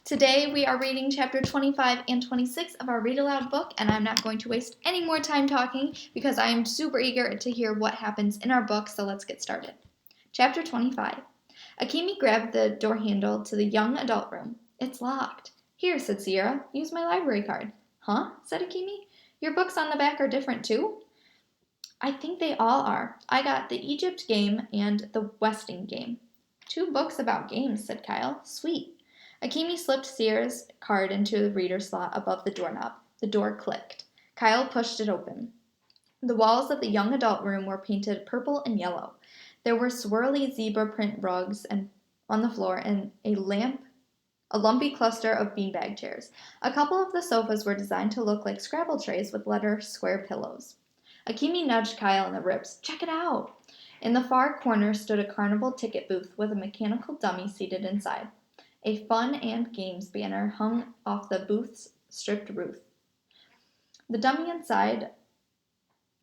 Today we are reading chapter 25 and 26 of our Read Aloud book, and I'm not going to waste any more time talking because I am super eager to hear what happens in our book, so let's get started. Chapter 25. Akemi grabbed the door handle to the young adult room. It's locked. Here, said Sierra, use my library card. Huh? Said Akemi. Your books on the back are different too? I think they all are. I got the Egypt game and the Westing game. 2 books about games, said Kyle. Sweet. Akemi slipped Sierra's card into the reader slot above the doorknob. The door clicked. Kyle pushed it open. The walls of the young adult room were painted purple and yellow. There were swirly zebra print rugs on the floor and a lumpy cluster of beanbag chairs. A couple of the sofas were designed to look like Scrabble trays with letter square pillows. Akemi nudged Kyle in the ribs. Check it out! In the far corner stood a carnival ticket booth with a mechanical dummy seated inside. A fun and games banner hung off the booth's stripped roof. The dummy inside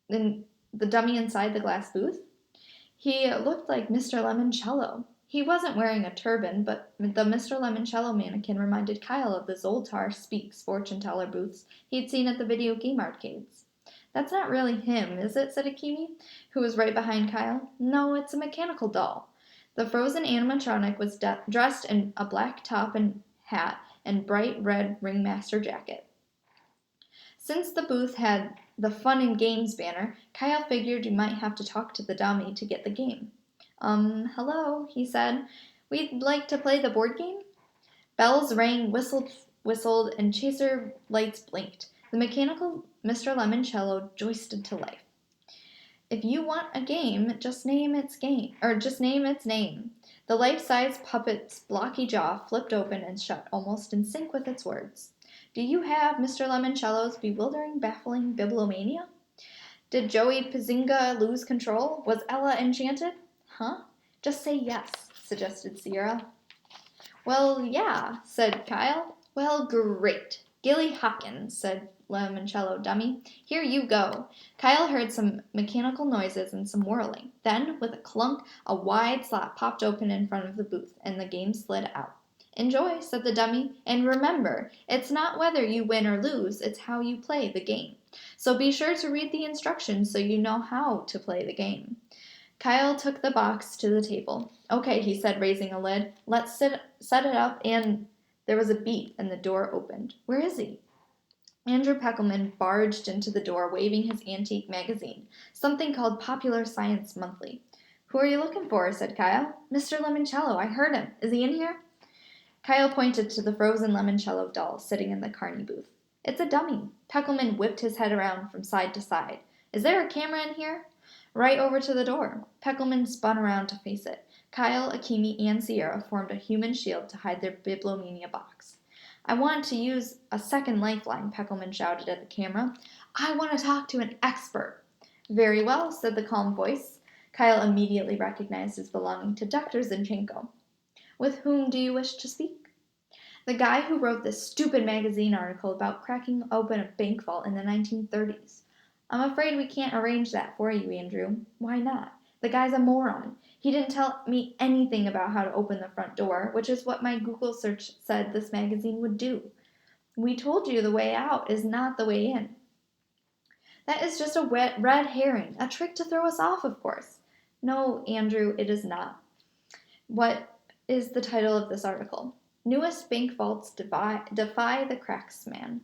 the glass booth? He looked like Mr. Lemoncello. He wasn't wearing a turban, but the Mr. Lemoncello mannequin reminded Kyle of the Zoltar Speaks fortune teller booths he'd seen at the video game arcades. That's not really him, is it? Said Akemi, who was right behind Kyle. No, it's a mechanical doll. The frozen animatronic was dressed in a black top and hat and bright red ringmaster jacket. Since the booth had the fun and games banner, Kyle figured you might have to talk to the dummy to get the game. Hello, he said. We'd like to play the board game? Bells rang, whistled, and chaser lights blinked. The mechanical Mr. Lemoncello joisted to life. If you want a game, just name its name. The life-size puppet's blocky jaw flipped open and shut almost in sync with its words. Do you have Mr. Lemoncello's bewildering, baffling bibliomania? Did Joey Pazinga lose control? Was Ella enchanted? Huh? Just say yes, suggested Sierra. Well, yeah, said Kyle. Well, great. Gilly Hawkins, said Lemoncello dummy. Here you go. Kyle heard some mechanical noises and some whirling. Then, with a clunk, a wide slot popped open in front of the booth, and the game slid out. Enjoy, said the dummy, and remember, it's not whether you win or lose, it's how you play the game. So be sure to read the instructions so you know how to play the game. Kyle took the box to the table. Okay, he said, raising a lid. Let's set it up, and there was a beat, and the door opened. Where is he? Andrew Peckelman barged into the door, waving his antique magazine, something called Popular Science Monthly. Who are you looking for? Said Kyle. Mr. Lemoncello, I heard him. Is he in here? Kyle pointed to the frozen Lemoncello doll sitting in the Carney booth. It's a dummy. Peckelman whipped his head around from side to side. Is there a camera in here? Right over to the door. Peckelman spun around to face it. Kyle, Akemi, and Sierra formed a human shield to hide their bibliomania box. I want to use a second lifeline, Peckelman shouted at the camera. I want to talk to an expert. Very well, said the calm voice. Kyle immediately recognized as belonging to Dr. Zinchenko. With whom do you wish to speak? The guy who wrote this stupid magazine article about cracking open a bank vault in the 1930s. I'm afraid we can't arrange that for you, Andrew. Why not? The guy's a moron. He didn't tell me anything about how to open the front door, which is what my Google search said this magazine would do. We told you the way out is not the way in. That is just a red herring, a trick to throw us off, of course. No, Andrew, it is not. What is the title of this article? Newest bank vaults defy the cracksman.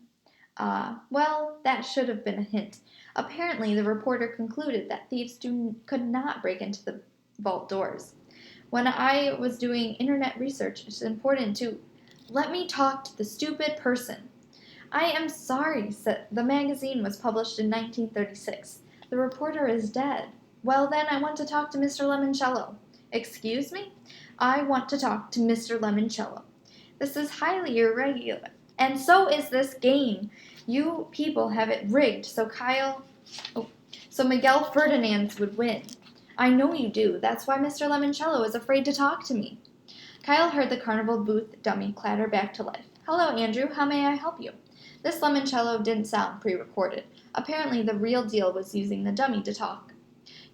Well, that should have been a hint. Apparently, the reporter concluded that thieves could not break into the vault doors. When I was doing internet research, it's important to let me talk to the stupid person. I am sorry, said the magazine was published in 1936. The reporter is dead. Well, then I want to talk to Mr. Lemoncello. Excuse me? I want to talk to Mr. Lemoncello. This is highly irregular. And so is this game. You people have it rigged so Miguel Ferdinand would win. I know you do. That's why Mr. Lemoncello is afraid to talk to me. Kyle heard the carnival booth dummy clatter back to life. Hello, Andrew. How may I help you? This Lemoncello didn't sound pre-recorded. Apparently, the real deal was using the dummy to talk.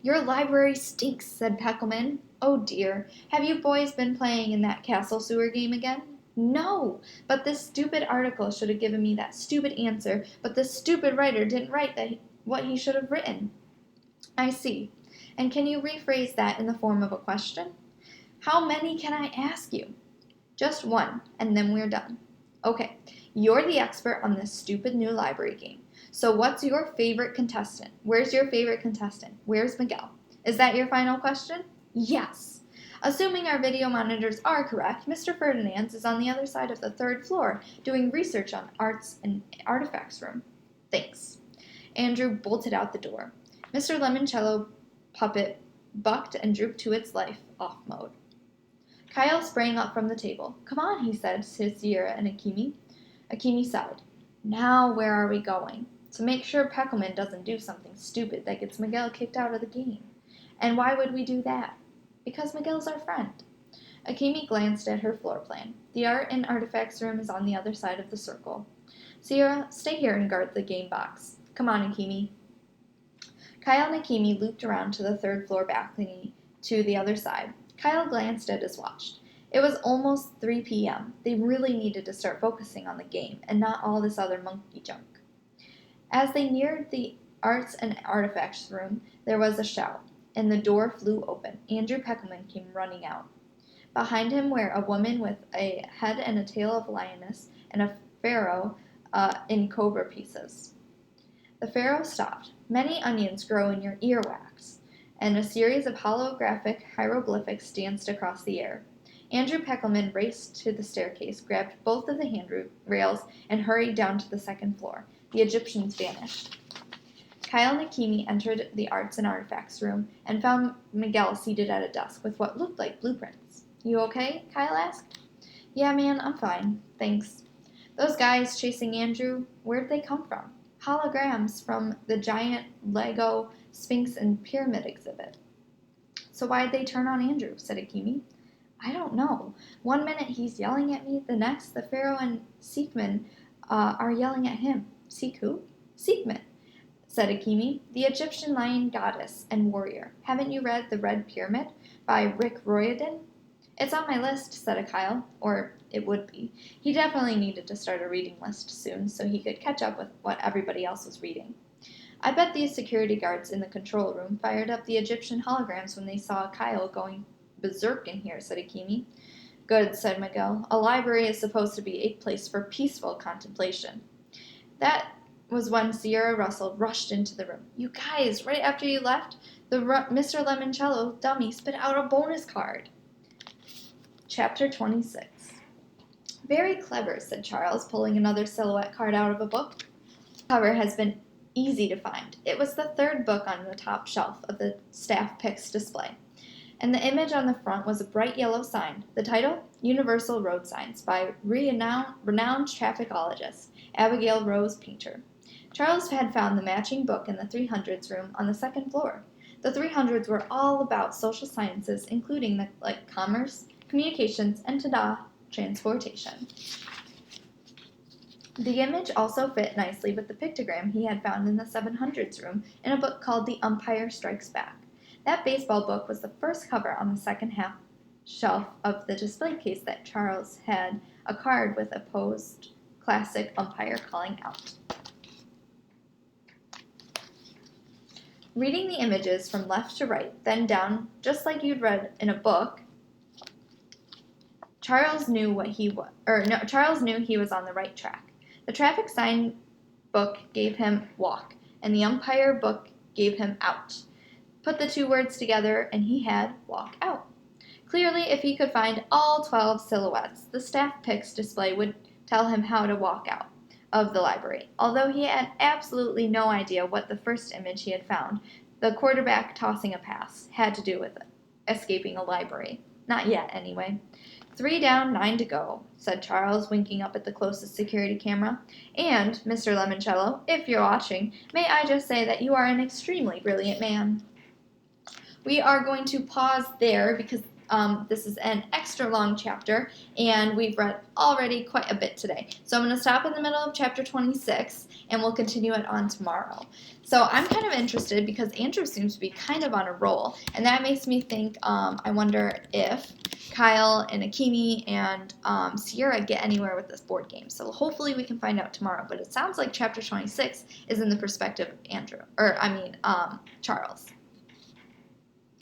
Your library stinks, said Peckelman. Oh dear. Have you boys been playing in that castle sewer game again? No, but this stupid article should have given me that stupid answer, but the stupid writer didn't write what he should have written. I see. And can you rephrase that in the form of a question? How many can I ask you? Just one, and then we're done. Okay, you're the expert on this stupid new library game. So what's your favorite contestant? Where's your favorite contestant? Where's Miguel? Is that your final question? Yes. Assuming our video monitors are correct, Mr. Ferdinand is on the other side of the third floor doing research on arts and artifacts room. Thanks. Andrew bolted out the door. Mr. Lemoncello puppet bucked and drooped to its life off mode. Kyle sprang up from the table. Come on, he said to Sierra and Akemi. Akemi sighed. Now where are we going? To make sure Peckelman doesn't do something stupid that gets Miguel kicked out of the game. And why would we do that? Because Miguel's our friend. Akemi glanced at her floor plan. The art and artifacts room is on the other side of the circle. Sierra, stay here and guard the game box. Come on, Akemi. Kyle and Akemi looped around to the third floor balcony to the other side. Kyle glanced at his watch. It was almost 3 p.m. They really needed to start focusing on the game and not all this other monkey junk. As they neared the arts and artifacts room, there was a shout, and the door flew open. Andrew Peckelman came running out. Behind him were a woman with a head and a tail of a lioness and a pharaoh in cobra pieces. The pharaoh stopped. Many onions grow in your earwax, and a series of holographic hieroglyphics danced across the air. Andrew Peckelman raced to the staircase, grabbed both of the handrails, and hurried down to the second floor. The Egyptians vanished. Kyle and Akemi entered the arts and artifacts room and found Miguel seated at a desk with what looked like blueprints. You okay? Kyle asked. Yeah, man, I'm fine. Thanks. Those guys chasing Andrew, where'd they come from? Holograms from the giant Lego Sphinx and Pyramid exhibit. So why'd they turn on Andrew? Said Akemi. I don't know. One minute he's yelling at me, the next the pharaoh and Seekman are yelling at him. Seek who? Seekman, said Akemi, the Egyptian lion goddess and warrior. Haven't you read The Red Pyramid by Rick Riordan? It's on my list, said Kyle, or it would be. He definitely needed to start a reading list soon so he could catch up with what everybody else was reading. I bet these security guards in the control room fired up the Egyptian holograms when they saw Kyle going berserk in here, said Akemi. Good, said Miguel. A library is supposed to be a place for peaceful contemplation. That was when Sierra Russell rushed into the room. You guys, right after you left, the Mr. Lemoncello dummy spit out a bonus card. Chapter 26. Very clever, said Charles, pulling another silhouette card out of a book. The cover has been easy to find. It was the third book on the top shelf of the staff picks display. And the image on the front was a bright yellow sign. The title, Universal Road Signs, by renowned trafficologist Abigail Rose Painter. Charles had found the matching book in the 300s room on the second floor. The 300s were all about social sciences, including commerce, communications, and transportation. The image also fit nicely with the pictogram he had found in the 700s room in a book called The Umpire Strikes Back. That baseball book was the first cover on the second half shelf of the display case that Charles had a card with a posed classic umpire calling out. Reading the images from left to right, then down, just like you'd read in a book, Charles knew he was on the right track. The traffic sign book gave him walk, and the umpire book gave him out. Put the two words together, and he had walk out. Clearly, if he could find all 12 silhouettes, the staff picks display would tell him how to walk out of the library. Although he had absolutely no idea what the first image he had found, the quarterback tossing a pass, had to do with escaping a library. Not yet, anyway. 3 down, 9 to go, said Charles, winking up at the closest security camera. And, Mr. Lemoncello, if you're watching, may I just say that you are an extremely brilliant man. We are going to pause there because This is an extra long chapter, and we've read already quite a bit today. So I'm going to stop in the middle of chapter 26, and we'll continue it on tomorrow. So I'm kind of interested because Andrew seems to be kind of on a roll, and that makes me think, I wonder if Kyle and Akimi and Sierra get anywhere with this board game. So hopefully we can find out tomorrow. But it sounds like chapter 26 is in the perspective of Charles.